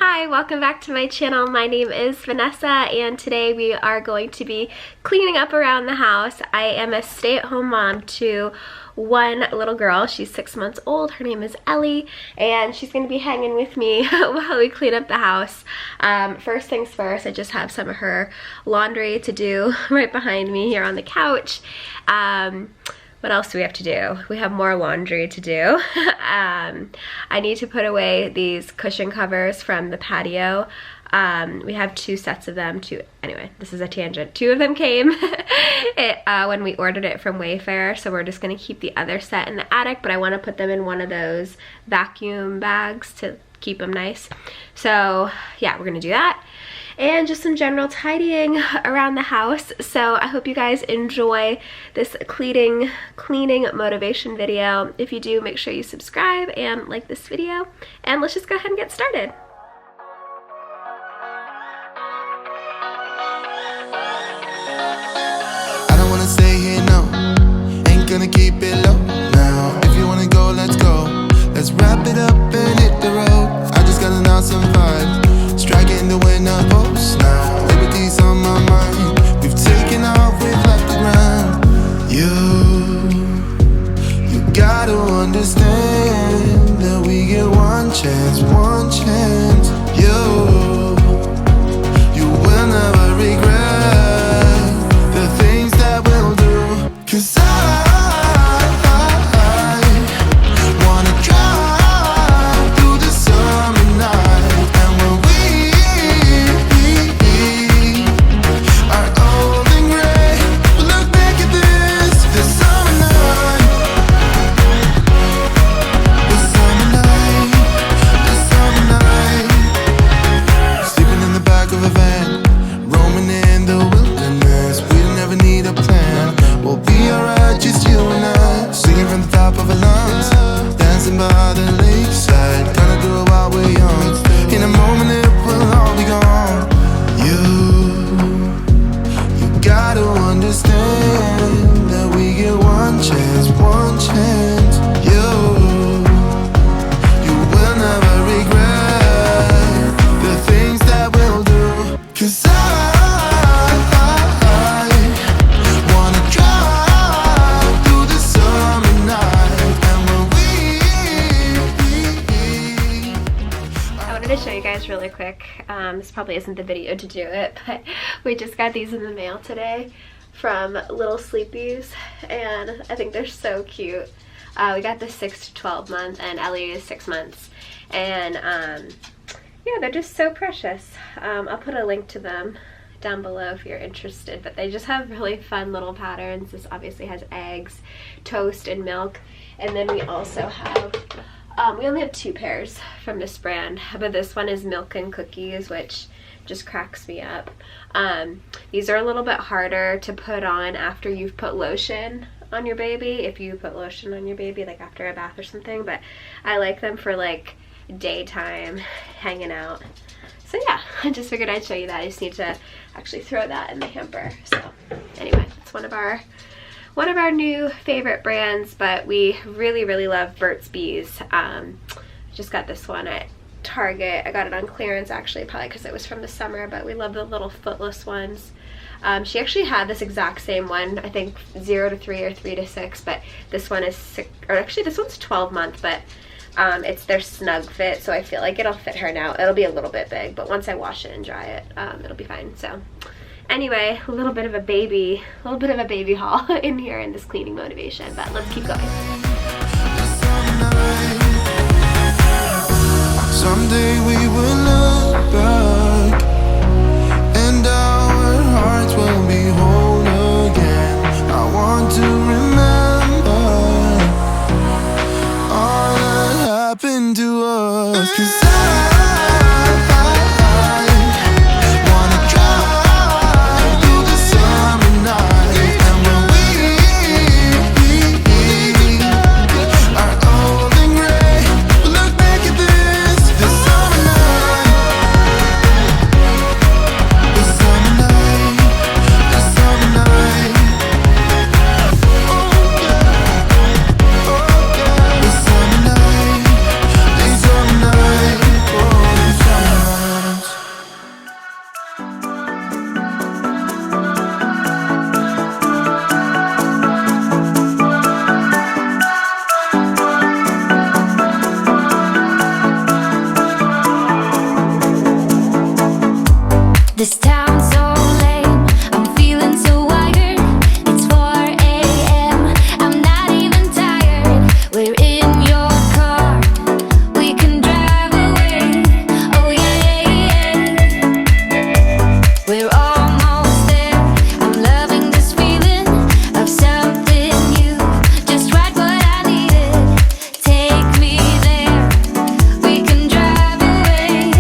Hi, welcome back to my channel. My name is Vanessa and today we are going to be cleaning up around the house. I am a stay-at-home mom to one little girl. She's 6 months old. Her name is Ellie and she's going to be hanging with me while we clean up the house. First things first, I just have some of her laundry to do right behind me here on the couch. What else do we have to do? We have more laundry to do. I need to put away these cushion covers from the patio. We have 2 sets of them. Anyway, this is a tangent. 2 of them came when we ordered it from Wayfair, so we're just gonna keep the other set in the attic, but I wanna put them in one of those vacuum bags to keep them nice. So yeah, we're gonna do that. And just some general tidying around the house. So I hope you guys enjoy this cleaning motivation video. If you do, make sure you subscribe and like this video. And let's just go ahead and get started. I don't wanna stay here, no. Ain't gonna keep it low now. If you wanna go, let's go. Let's wrap it up and hit the road. I just got an awesome vibe. Striking the winner post now. Liberty's on my mind. We've taken off, we've left the ground. You gotta understand that we get one chance, one chance. You will never regret the things that we'll do. 'Cause I wanna drive through the summer night. Really quick, this probably isn't the video to do it, but we just got these in the mail today from Little Sleepies and I think they're so cute. We got the 6 to 12 month and Ellie is 6 months and yeah, they're just so precious. I'll put a link to them down below if you're interested, but they just have really fun little patterns. This obviously has eggs, toast, and milk, and then we also have we only have 2 pairs from this brand, but this one is milk and cookies, which just cracks me up. These are a little bit harder to put on after you've put lotion on your baby, if you put lotion on your baby like after a bath or something, but I like them for like daytime hanging out. So yeah, I just figured I'd show you that. I just need to actually throw that in the hamper. So anyway, it's one of our new favorite brands, but we really love Burt's Bees. Just got this one at Target. I got it on clearance actually, probably because it was from the summer, but we love the little footless ones. She actually had this exact same one, I think 0 to 3 or 3 to 6, but this one is 6, or actually this one's 12 month, but it's their snug fit, so I feel like it'll fit her now. It'll be a little bit big, but once I wash it and dry it, it'll be fine. So anyway, a little bit of a baby haul in here in this cleaning motivation, but let's keep going. Someday we will look back and our hearts will be whole again. I want to remember all that happened to us. 'Cause This town's so lame, I'm feeling so wired. It's 4 a.m., I'm not even tired. We're in your car, we can drive away. Oh yeah, we're almost there. I'm loving this feeling of something new. Just right what I needed. Take me there, we can drive away.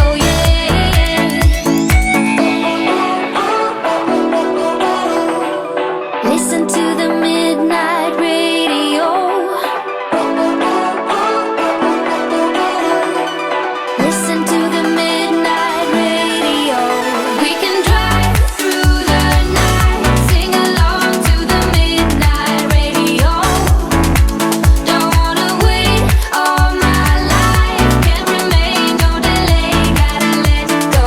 Oh yeah. Listen to the midnight radio. Listen to the midnight radio. We can drive through the night, sing along to the midnight radio. Don't wanna wait all my life, can't remain, no delay, gotta let go.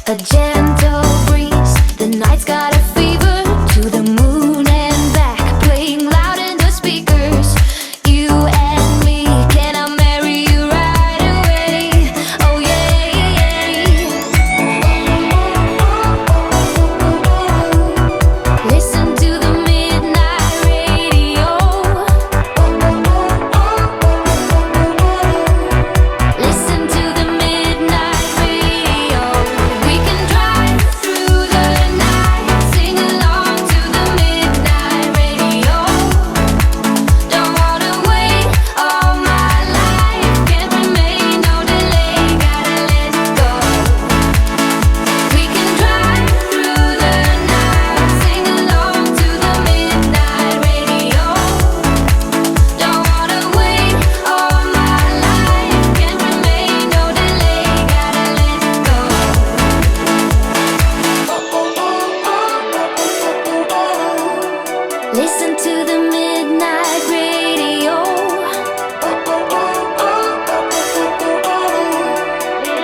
A gentle breeze, the night's got a fever. To the moon and back, playing loud in the speakers. You and me, can I marry you right away? Oh yeah. Listen to the midnight radio. Listen to the midnight radio. We can drive through the night, sing along to the midnight radio. Don't wanna wait all my life, can't remain, no delay, gotta let go. We can drive through the night, sing along to the midnight radio. Don't wanna wait all my life, can't remain, no delay, gotta let go. Listen to the midnight radio.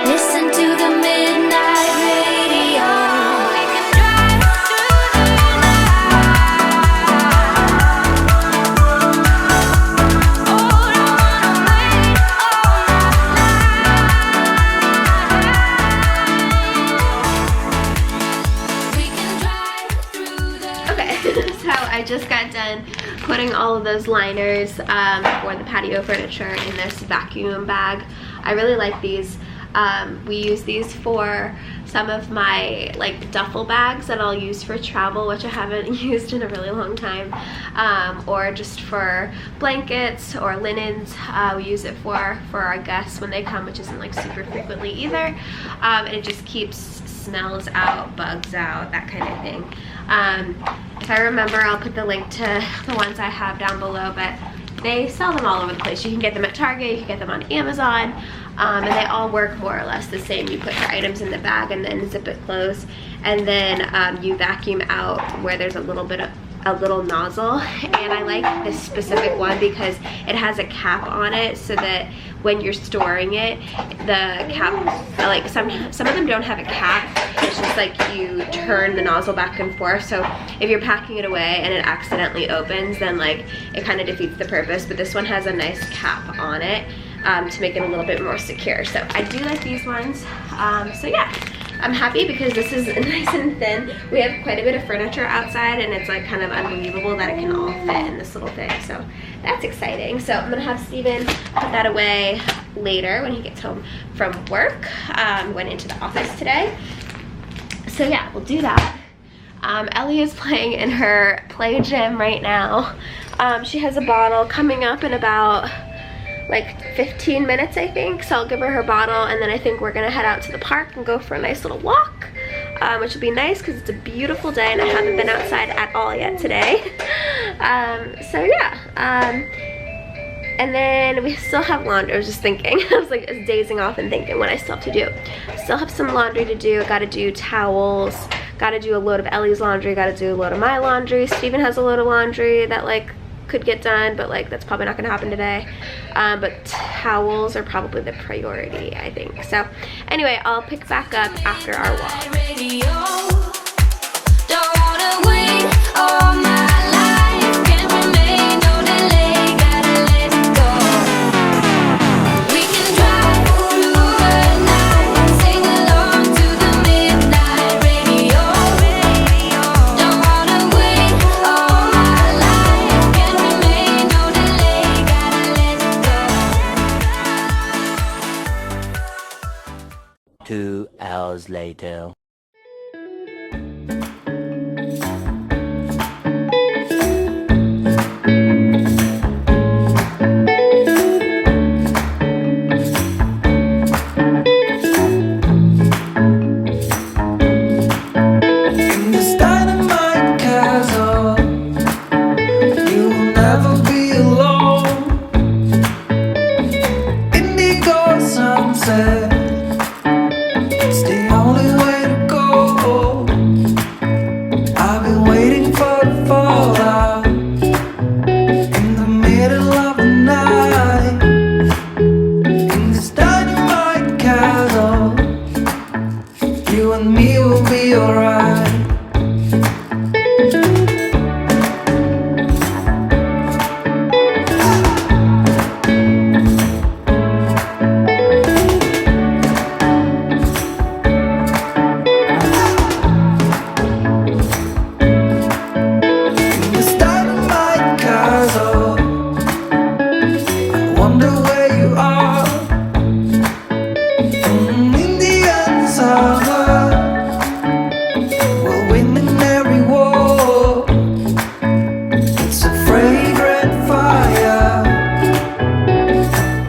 Listen to the midnight radio. We can drive through the night. Oh, don't wanna wait all my life. We can drive through the Okay, so I just got done putting all of those liners for the patio furniture in this vacuum bag. I really like these. We use these for some of my like duffel bags that I'll use for travel, which I haven't used in a really long time, or just for blankets or linens. We use it for our guests when they come, which isn't like super frequently either, and it just keeps smells out, bugs out, that kind of thing. If I remember, I'll put the link to the ones I have down below, but they sell them all over the place. You can get them at Target, you can get them on Amazon, and they all work more or less the same. You put your items in the bag and then zip it closed, and then you vacuum out where there's a little nozzle. And I like this specific one because it has a cap on it, so that when you're storing it, the cap, like some of them don't have a cap. It's just like you turn the nozzle back and forth. So if you're packing it away and it accidentally opens, then like it kind of defeats the purpose. But this one has a nice cap on it to make it a little bit more secure. So I do like these ones. So yeah, I'm happy because this is nice and thin. We have quite a bit of furniture outside, and it's like kind of unbelievable that it can all fit in this little thing. So that's exciting. So I'm gonna have Steven put that away later when he gets home from work. Went into the office today. So yeah, we'll do that. Ellie is playing in her play gym right now. She has a bottle coming up in about like 15 minutes, I think. So I'll give her bottle, and then I think we're gonna head out to the park and go for a nice little walk, which will be nice because it's a beautiful day and I haven't been outside at all yet today. So yeah, and then we still have laundry. I was just thinking, I was like dazing off and thinking what I still have to do. Still have some laundry to do. Gotta do towels, gotta do a load of Ellie's laundry, gotta do a load of my laundry. Steven has a load of laundry that like could get done, but like that's probably not gonna happen today. But towels are probably the priority, I think. So anyway, I'll pick back up after our walk. 2 hours later. In this dynamite castle, you will never be alone. Indigo sunset, it's the only way to go. I've been waiting for the fallout in the middle of the night. In this dynamite castle, you and me will be alright. In this dynamite castle, I wonder where you are. Indian summer, we're winning every war. It's a fragrant fire,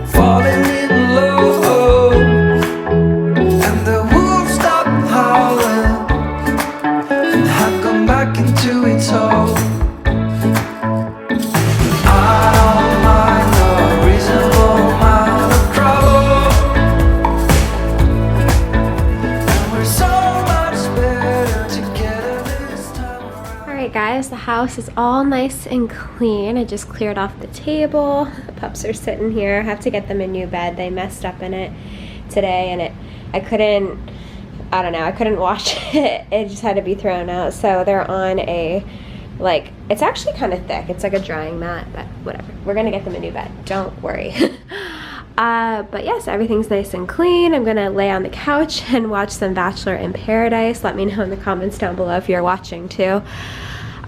falling in love, and the wolves stop howling and have gone back into its hole. I don't mind a reasonable amount of trouble, and we're so much better together this time around. Alright guys, the house is all nice and clean. I just cleared off the table. The pups are sitting here. I have to get them a new bed. They messed up in it today and I couldn't wash it. It just had to be thrown out. So they're on a, like, it's actually kind of thick. It's like a drying mat, but whatever. We're gonna get them a new bed. Don't worry. But yes, everything's nice and clean. I'm gonna lay on the couch and watch some Bachelor in Paradise. Let me know in the comments down below if you're watching too.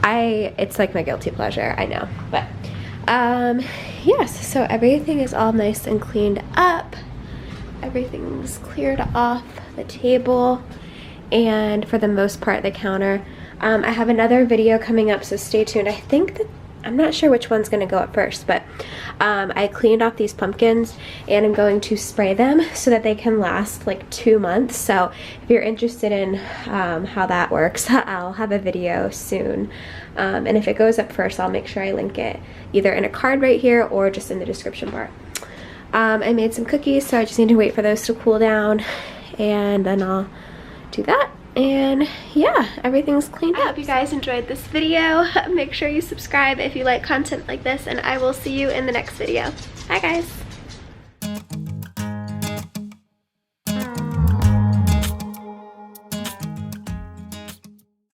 It's like my guilty pleasure, I know. But yes, so everything is all nice and cleaned up. Everything's cleared off the table and for the most part the counter. I have another video coming up, so stay tuned. I think that I'm not sure which one's going to go up first, but I cleaned off these pumpkins and I'm going to spray them so that they can last like 2 months. So if you're interested in how that works, I'll have a video soon. And if it goes up first, I'll make sure I link it either in a card right here or just in the description bar. I made some cookies, so I just need to wait for those to cool down and then I'll do that. And yeah, everything's cleaned up. I hope you guys enjoyed this video. Make sure you subscribe if you like content like this, and I will see you in the next video. Bye guys.